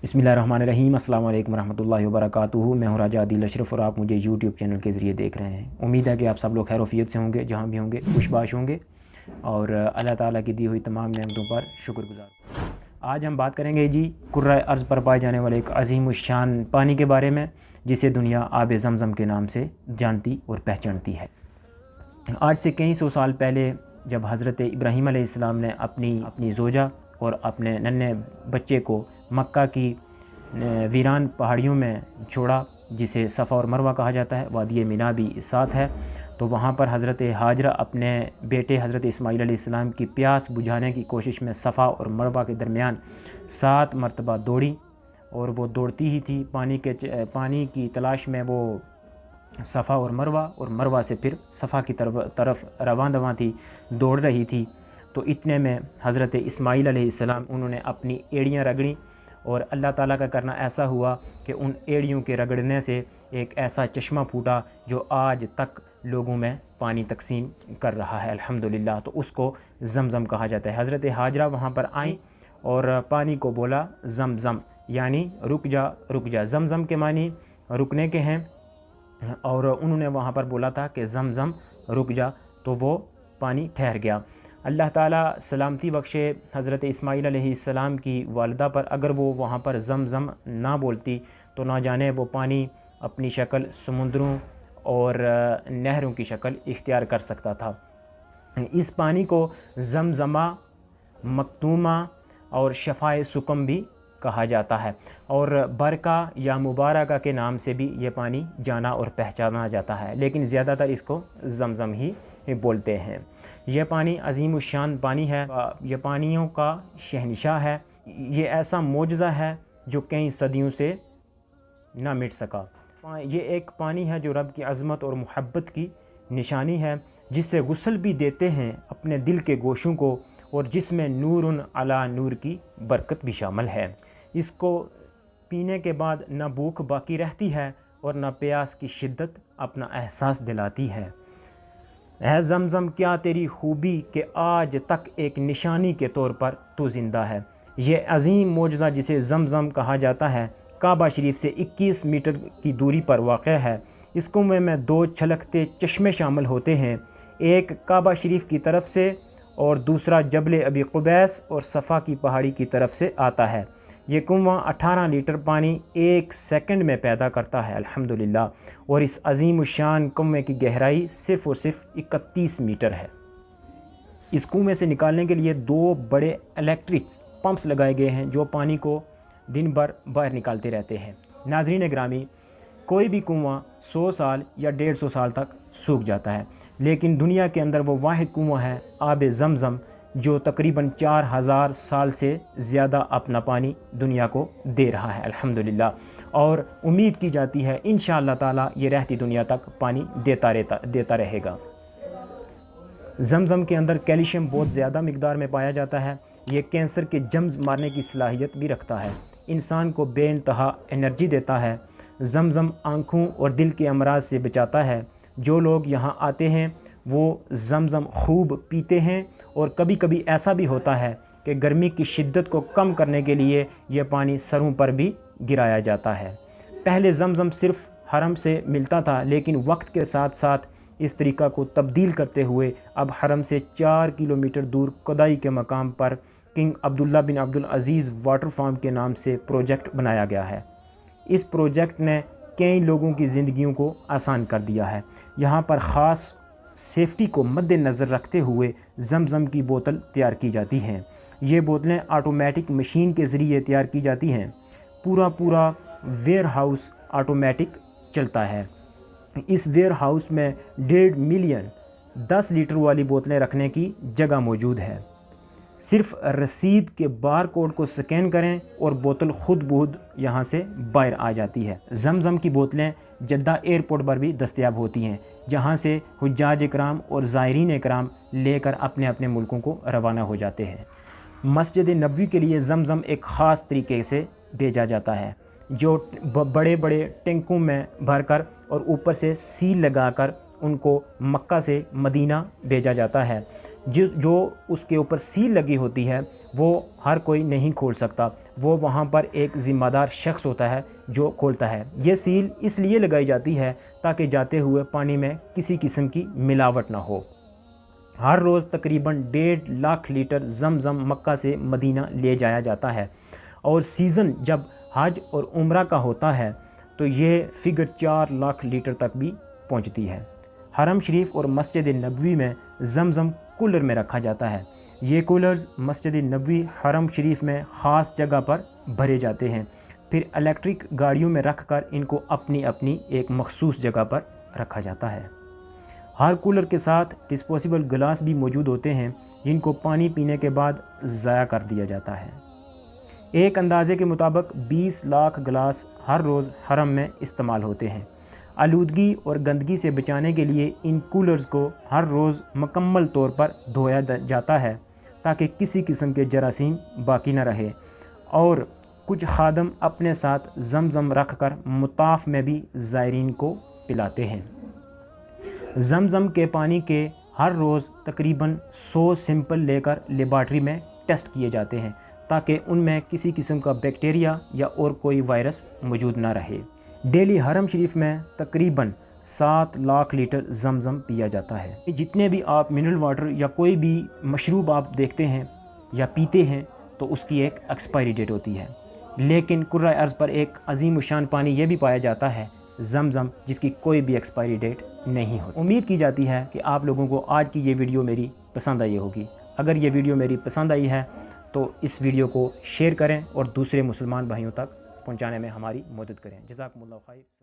बिस्मिल्लाहिर्रहमानिर्रहीम। अस्सलाम वालेकुम रहमतुल्लाहि व बरकातुहू। मैं हूँ राजा आदिल अशरफ और आप मुझे यूट्यूब चैनल के ज़रिए देख रहे हैं। उम्मीद है कि आप सब लोग खैर से होंगे, जहाँ भी होंगे खुशबाश होंगे और अल्लाह ताला की दी हुई तमाम नेमतों पर शुक्रगुजार। आज हम बात करेंगे जी कुर्रा अर्ज़ पर पाए जाने वाले एक अजीम शान पानी के बारे में, जिसे दुनिया आब ज़मज़म के नाम से जानती और पहचानती है। आज से कई सौ साल पहले जब हज़रत इब्राहीम अलैहिस्सलाम ने अपनी ज़ोजा और अपने नन्हे बच्चे को मक्का की वीरान पहाड़ियों में छोड़ा, जिसे सफ़ा और मरवा कहा जाता है, वादी मिना भी साथ है, तो वहाँ पर हज़रत हाजरा अपने बेटे हज़रत इस्माईल अलैहिस्सलाम की प्यास बुझाने की कोशिश में सफ़ा और मरवा के दरमियान 7 मरतबा दौड़ी। और वो दौड़ती ही थी, पानी की तलाश में वो सफ़ा और मरवा से फिर सफ़ा की तरफ रवां थी, दौड़ रही थी। तो इतने में हज़रत इस्माईल अलैहिस्सलाम उन्होंने अपनी एड़ियाँ रगड़ी और अल्लाह ताला का करना ऐसा हुआ कि उन एड़ियों के रगड़ने से एक ऐसा चश्मा फूटा जो आज तक लोगों में पानी तकसीम कर रहा है, अल्हम्दुलिल्लाह। तो उसको ज़मज़म कहा जाता है। हज़रत हाजरा वहाँ पर आईं और पानी को बोला ज़मज़म, यानी रुक जा। ज़मज़म के मानी रुकने के हैं, और उन्होंने वहाँ पर बोला था कि ज़मज़म रुक जा, तो वो पानी ठहर गया। अल्लाह ताला सलामती बख्शे हज़रत इस्माईल अलैहिस्सलाम की वालिदा पर, अगर वो वहाँ पर ज़मज़म ना बोलती तो ना जाने वो पानी अपनी शक्ल समुंदरों और नहरों की शक्ल इख्तियार कर सकता था। इस पानी को ज़मज़मा, मकतूमा और शफ़ाए सुकम भी कहा जाता है, और बरका या मुबारका के नाम से भी ये पानी जाना और पहचाना जाता है, लेकिन ज़्यादातर इसको ज़मज़म ही बोलते हैं। यह पानी अजीम शान पानी है, यह पानियों का शहंशाह है। ये ऐसा मोजज़ा है जो कई सदियों से ना मिट सका। ये एक पानी है जो रब की अज़मत और मुहब्बत की निशानी है, जिससे गुस्ल भी देते हैं अपने दिल के गोशों को, और जिसमें नूरुन अला नूर की बरकत भी शामिल है। इसको पीने के बाद न भूख बाकी रहती है और न प्यास की शिद्दत अपना एहसास दिलाती है। है ज़मज़म क्या तेरी खूबी कि आज तक एक निशानी के तौर पर तो ज़िंदा है। ये अजीम मोजज़ा जिसे ज़मज़म कहा जाता है, काबा शरीफ से 21 मीटर की दूरी पर वाक़ है। इस कुएं में 2 छलकते चश्मे शामिल होते हैं, एक काबा शरीफ की तरफ से और दूसरा जबल अबी कुबैस और सफ़ा की पहाड़ी की तरफ से आता है। ये कुआं 18 लीटर पानी 1 सेकंड में पैदा करता है, अल्हम्दुलिल्लाह। और इस अजीम शान कुएं की गहराई सिर्फ़ और सिर्फ 31 मीटर है। इस कुएं से निकालने के लिए 2 बड़े इलेक्ट्रिक पंप्स लगाए गए हैं, जो पानी को दिन भर बाहर निकालते रहते हैं। नाज़रीन ग्रामी, कोई भी कुआं 100 साल या 150 साल तक सूख जाता है, लेकिन दुनिया के अंदर वो वाहिद कुआं है आब ज़मज़म, जो तकरीबन 4000 साल से ज़्यादा अपना पानी दुनिया को दे रहा है, अल्हम्दुलिल्लाह। और उम्मीद की जाती है इंशाअल्लाह ताला ये रहती दुनिया तक पानी देता रहेगा। ज़मज़म के अंदर कैल्शियम बहुत ज़्यादा मिकदार में पाया जाता है। ये कैंसर के जम्स मारने की सलाहियत भी रखता है, इंसान को बेइंतहा एनर्जी देता है। ज़मज़म आँखों और दिल के अमराज से बचाता है। जो लोग यहाँ आते हैं वो ज़मज़म खूब पीते हैं, और कभी कभी ऐसा भी होता है कि गर्मी की शिद्दत को कम करने के लिए यह पानी सरों पर भी गिराया जाता है। पहले ज़मज़म सिर्फ़ हरम से मिलता था, लेकिन वक्त के साथ साथ इस तरीक़ा को तब्दील करते हुए अब हरम से 4 किलोमीटर दूर खुदाई के मकाम पर किंग अब्दुल्ला बिन अब्दुल अज़ीज़ वाटर फार्म के नाम से प्रोजेक्ट बनाया गया है। इस प्रोजेक्ट ने कई लोगों की ज़िंदगियों को आसान कर दिया है। यहाँ पर ख़ास सेफ्टी को मद्देनज़र रखते हुए ज़मज़म की बोतल तैयार की जाती हैं। ये बोतलें ऑटोमेटिक मशीन के ज़रिए तैयार की जाती हैं। पूरा वेयर हाउस ऑटोमेटिक चलता है। इस वेयर हाउस में 1.5 मिलियन 10 लीटर वाली बोतलें रखने की जगह मौजूद है। सिर्फ रसीद के बार कोड को स्कैन करें और बोतल खुद बुद यहाँ से बाहर आ जाती है। ज़मज़म की बोतलें जद्दा एयरपोर्ट पर भी दस्तयाब होती हैं, जहाँ से हुज्जाज इकराम और ज़ायरीन इकराम लेकर अपने अपने मुल्कों को रवाना हो जाते हैं। मस्जिद नबवी के लिए ज़मज़म एक ख़ास तरीके से भेजा जाता है, जो बड़े बड़े टैंकों में भरकर और ऊपर से सील लगाकर उनको मक्का से मदीना भेजा जाता है। जो उसके ऊपर सील लगी होती है वो हर कोई नहीं खोल सकता, وہ वहाँ पर एक ज़िम्मेदार शख्स होता है जो खोलता है। ये सील इसलिए लगाई जाती है ताकि जाते हुए पानी में किसी किस्म की मिलावट ना हो। हर रोज़ तकरीबन 1.5 लाख लीटर ज़मज़म मक्का से मदीना ले जाया जाता है और सीज़न जब हज और उम्रा का होता है तो ये फ़िगर 4 लाख लीटर तक भी पहुँचती है। हरम शरीफ और मस्जिद नबवी में ज़मज़म कूलर में रखा जाता है। ये कूलर्स मस्जिद नबवी हरम शरीफ में ख़ास जगह पर भरे जाते हैं, फिर इलेक्ट्रिक गाड़ियों में रख कर इनको अपनी अपनी एक मखसूस जगह पर रखा जाता है। हर कूलर के साथ डिस्पोजेबल गिलास भी मौजूद होते हैं जिनको पानी पीने के बाद ज़ाया कर दिया जाता है। एक अंदाज़े के मुताबिक 20 लाख गिलास हर रोज़ हरम में इस्तेमाल होते हैं। आलूदगी और गंदगी से बचाने के लिए इन कूलर्स को हर रोज़ मुकम्मल तौर पर धोया जाता है ताकि किसी किस्म के जरासीम बाकी न रहे, और कुछ खादम अपने साथ ज़मज़म रख कर मुताफ में भी ज़ायरीन को पिलाते हैं। ज़मज़म के पानी के हर रोज़ तकरीबन 100 सैंपल लेकर लेबॉर्ट्री में टेस्ट किए जाते हैं ताकि उनमें किसी किस्म का बैक्टीरिया या और कोई वायरस मौजूद ना रहे। डेली हरम शरीफ में तकरीबन 7 लाख लीटर ज़मज़म पिया जाता है। जितने भी आप मिनरल वाटर या कोई भी मशरूब आप देखते हैं या पीते हैं तो उसकी एक एक्सपायरी डेट होती है, लेकिन कुर्रा अर्ज़ पर एक अजीम शान पानी ये भी पाया जाता है ज़मज़म, जिसकी कोई भी एक्सपायरी डेट नहीं होती। उम्मीद की जाती है कि आप लोगों को आज की ये वीडियो मेरी पसंद आई होगी। अगर ये वीडियो मेरी पसंद आई है तो इस वीडियो को शेयर करें और दूसरे मुसलमान भाइयों तक पहुंचाने में हमारी मदद करें। जज़ाकुमुल्लाह खैर।